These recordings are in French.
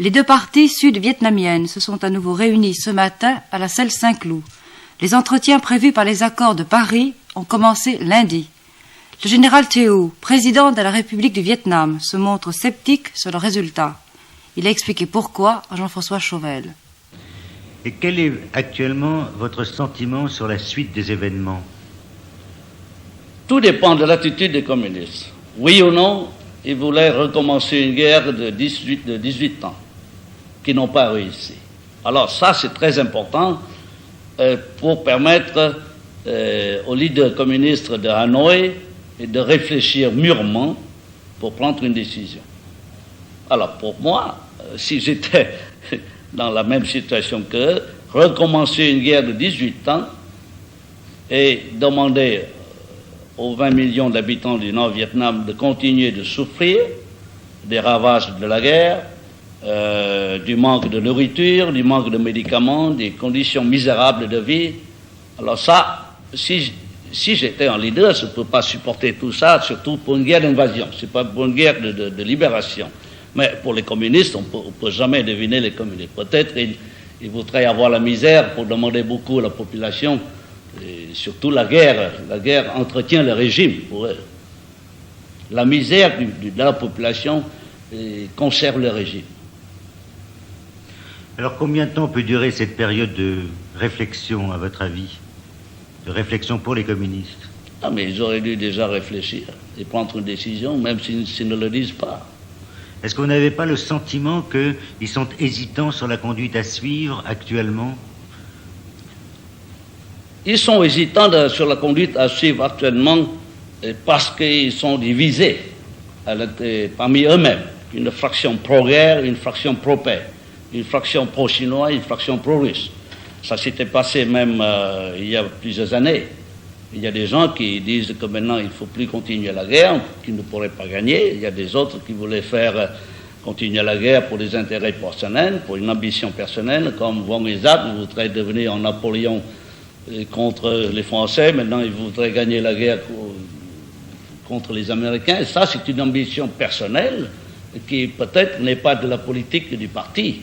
Les deux parties sud-vietnamiennes se sont à nouveau réunies ce matin à la salle Saint-Cloud. Les entretiens prévus par les accords de Paris ont commencé lundi. Le général Thieu, président de la République du Vietnam, se montre sceptique sur le résultat. Il a expliqué pourquoi à Jean-François Chauvel. Et quel est actuellement votre sentiment sur la suite des événements? Tout dépend de l'attitude des communistes. Oui ou non, ils voulaient recommencer une guerre de 18 ans, qui n'ont pas réussi. Alors ça, c'est très important pour permettre aux leaders communistes de Hanoï de réfléchir mûrement pour prendre une décision. Alors pour moi, si j'étais dans la même situation qu'eux, recommencer une guerre de 18 ans et demander aux 20 millions d'habitants du Nord-Vietnam de continuer de souffrir des ravages de la guerre, du manque de nourriture, du manque de médicaments, des conditions misérables de vie. Alors ça, si j'étais un leader, je ne peux pas supporter tout ça, surtout pour une guerre d'invasion. C'est pas pour une guerre de libération. Mais pour les communistes, on peut jamais deviner les communistes. Peut-être ils voudraient avoir la misère pour demander beaucoup à la population. Et surtout la guerre entretient le régime pour eux. La misère de la population conserve le régime. Alors combien de temps peut durer cette période de réflexion, à votre avis? De réflexion pour les communistes? Ah, mais ils auraient dû déjà réfléchir et prendre une décision, même s'ils ne le disent pas. Est-ce que vous n'avez pas le sentiment qu'ils sont hésitants sur la conduite à suivre actuellement? Ils sont hésitants sur la conduite à suivre actuellement parce qu'ils sont divisés parmi eux-mêmes. Une fraction pro-guerre, une fraction pro-paix, une fraction pro-chinois, une fraction pro-russe. Ça s'était passé même il y a plusieurs années. Il y a des gens qui disent que maintenant il ne faut plus continuer la guerre, qu'ils ne pourraient pas gagner. Il y a des autres qui voulaient faire continuer la guerre pour des intérêts personnels, pour une ambition personnelle, comme Wang Izat voudrait devenir un Napoléon contre les Français. Maintenant, il voudrait gagner la guerre contre les Américains. Et ça, c'est une ambition personnelle qui peut-être n'est pas de la politique du parti.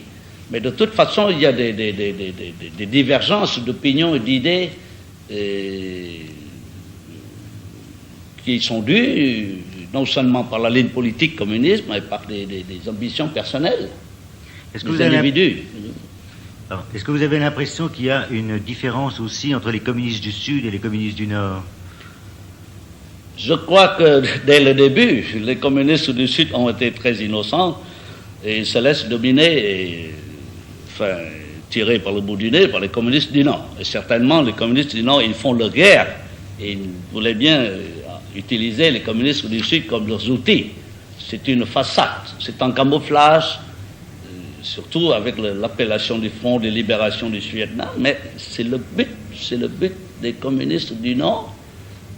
Mais de toute façon, il y a des divergences d'opinions et d'idées qui sont dues non seulement par la ligne politique communiste, mais par des ambitions personnelles des individus. Alors, est-ce que vous avez l'impression qu'il y a une différence aussi entre les communistes du Sud et les communistes du Nord? Je crois que dès le début, les communistes du Sud ont été très innocents et se laissent dominer tirés par le bout du nez par les communistes du Nord. Et certainement, les communistes du Nord, ils font leur guerre et ils voulaient bien utiliser les communistes du Sud comme leurs outils. C'est une façade, c'est un camouflage, surtout avec l'appellation du Front de libération du Vietnam, mais c'est le but des communistes du Nord,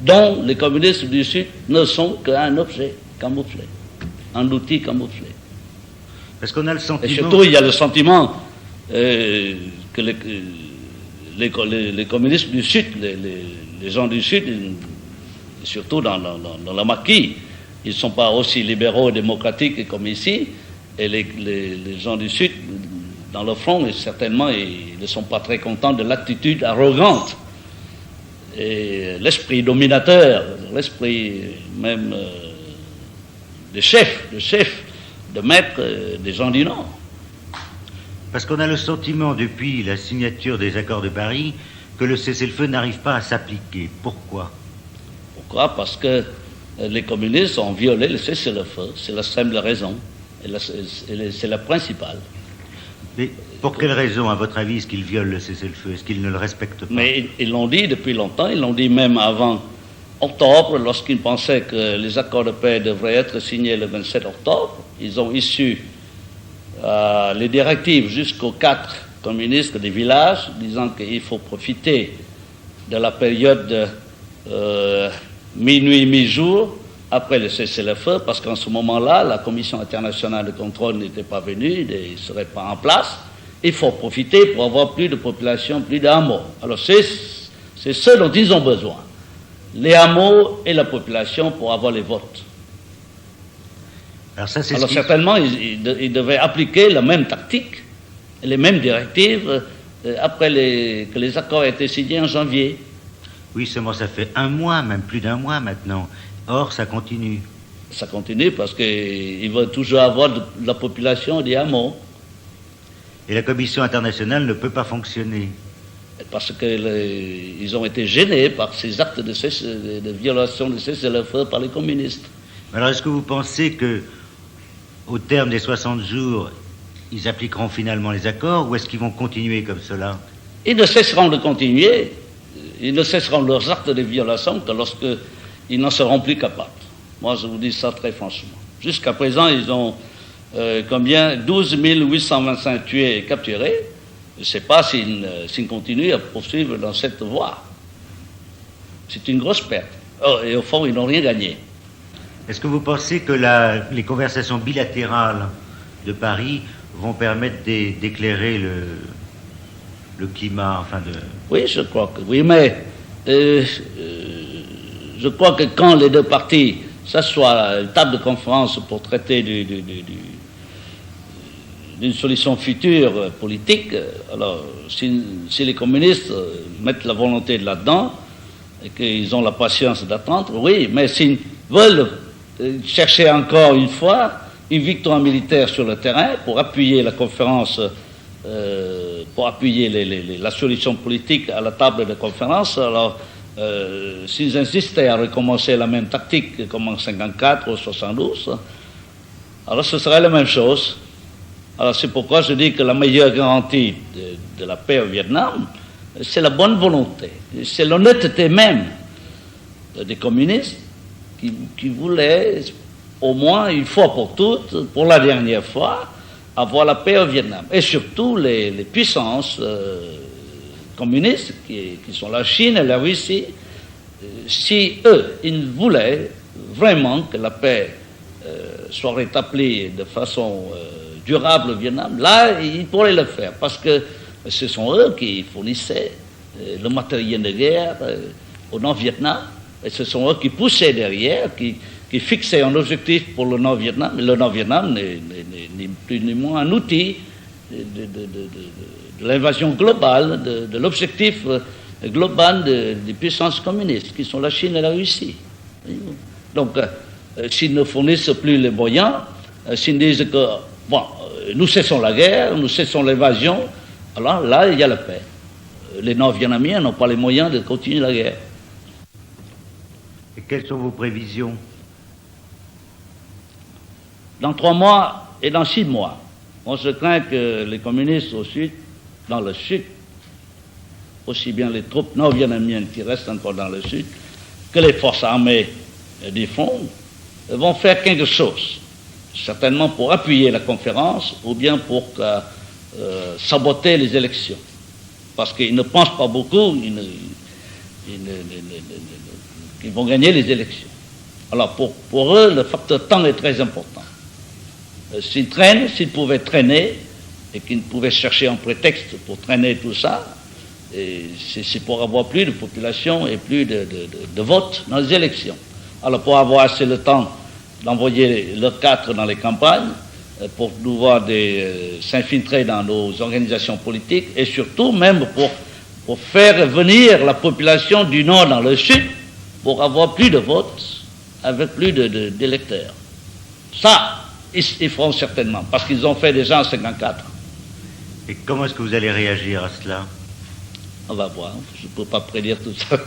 dont les communistes du Sud ne sont qu'un objet camouflé, un outil camouflé. Parce qu'on a le sentiment... Et surtout, il y a le sentiment que les communistes du Sud, les gens du Sud, surtout dans la maquis, ils ne sont pas aussi libéraux et démocratiques comme ici. Et les gens du Sud, dans le front, certainement, ils ne sont pas très contents de l'attitude arrogante et l'esprit dominateur, l'esprit même de chef, de maître des gens du Nord. Parce qu'on a le sentiment, depuis la signature des accords de Paris, que le cessez-le-feu n'arrive pas à s'appliquer. Pourquoi? Pourquoi? Parce que les communistes ont violé le cessez-le-feu. C'est la simple raison. Et c'est la principale. Mais pour quelle raison, à votre avis, est-ce qu'ils violent le cessez-le-feu? Est-ce qu'ils ne le respectent pas? Mais ils l'ont dit depuis longtemps. Ils l'ont dit même avant octobre, lorsqu'ils pensaient que les accords de paix devraient être signés le 27 octobre. Ils ont issu les directives jusqu'aux 4 communistes des villages, disant qu'il faut profiter de la période de minuit, mi-jour, après le cessez-le-feu, parce qu'en ce moment-là, la Commission internationale de contrôle n'était pas venue, ne serait pas en place. Il faut profiter pour avoir plus de population, plus de hameaux. Alors c'est ce dont ils ont besoin. Les hameaux et la population pour avoir les votes. Alors ça, c'est Alors certainement, ils devaient appliquer la même tactique, les mêmes directives, après que les accords aient été signés en janvier. Oui, seulement ça fait un mois, même plus d'un mois maintenant. Or, ça continue. Ça continue parce qu'ils veulent toujours avoir de la population des hameaux. Et la Commission internationale ne peut pas fonctionner. Parce qu'ils ont été gênés par ces actes de violation de cessez-le-feu par les communistes. Alors, est-ce que vous pensez que, au terme des 60 jours, ils appliqueront finalement les accords, ou est-ce qu'ils vont continuer comme cela? Ils ne cesseront de continuer, ils ne cesseront leurs actes de violation que lorsqu'ils n'en seront plus capables. Moi, je vous dis ça très franchement. Jusqu'à présent, ils ont 12 825 tués et capturés. Je ne sais pas s'ils continuent à poursuivre dans cette voie. C'est une grosse perte. Et au fond, ils n'ont rien gagné. Est-ce que vous pensez que les conversations bilatérales de Paris vont permettre d'éclairer le climat, enfin de... Oui, je crois que oui, mais je crois que quand les deux parties s'assoient à une table de conférence pour traiter d'une solution future politique, alors si les communistes mettent la volonté là-dedans et qu'ils ont la patience d'attendre, oui, mais s'ils veulent chercher encore une fois une victoire militaire sur le terrain pour appuyer la conférence, pour appuyer la solution politique à la table de conférence, alors s'ils insistaient à recommencer la même tactique comme en 54 ou 72, alors ce serait la même chose. Alors c'est pourquoi je dis que la meilleure garantie de la paix au Vietnam, c'est la bonne volonté, c'est l'honnêteté même des communistes qui voulaient au moins une fois pour toutes, pour la dernière fois, avoir la paix au Vietnam. Et surtout les puissances communistes qui sont la Chine et la Russie, si eux, ils voulaient vraiment que la paix soit rétablie de façon durable au Vietnam, là, ils pourraient le faire, parce que ce sont eux qui fournissaient le matériel de guerre au Nord-Vietnam, et ce sont eux qui poussaient derrière, qui fixaient un objectif pour le Nord-Vietnam. Le Nord-Vietnam n'est ni plus ni moins un outil de l'invasion globale, de l'objectif global des puissances communistes, qui sont la Chine et la Russie. Donc, s'ils ne fournissent plus les moyens, s'ils disent que, bon, nous cessons la guerre, nous cessons l'invasion, alors là, il y a la paix. Les Nord-Vietnamiens n'ont pas les moyens de continuer la guerre. Et quelles sont vos prévisions? Dans 3 mois et dans 6 mois, on se craint que les communistes au sud, dans le sud, aussi bien les troupes nord-vietnamiennes qui restent encore dans le sud, que les forces armées du front, vont faire quelque chose, certainement pour appuyer la conférence ou bien pour saboter les élections. Parce qu'ils ne pensent pas beaucoup qu'ils vont gagner les élections. Alors pour eux, le facteur temps est très important. S'ils pouvaient traîner, et qu'ils pouvaient chercher un prétexte pour traîner tout ça, c'est pour avoir plus de population et plus de votes dans les élections. Alors pour avoir assez le temps d'envoyer leurs cadres dans les campagnes, pour pouvoir s'infiltrer dans nos organisations politiques, et surtout même pour faire venir la population du Nord dans le Sud, pour avoir plus de votes, avec plus d'électeurs. Ça, ils feront certainement, parce qu'ils ont fait déjà en 54. Et comment est-ce que vous allez réagir à cela? On va voir, je ne peux pas prédire tout ça.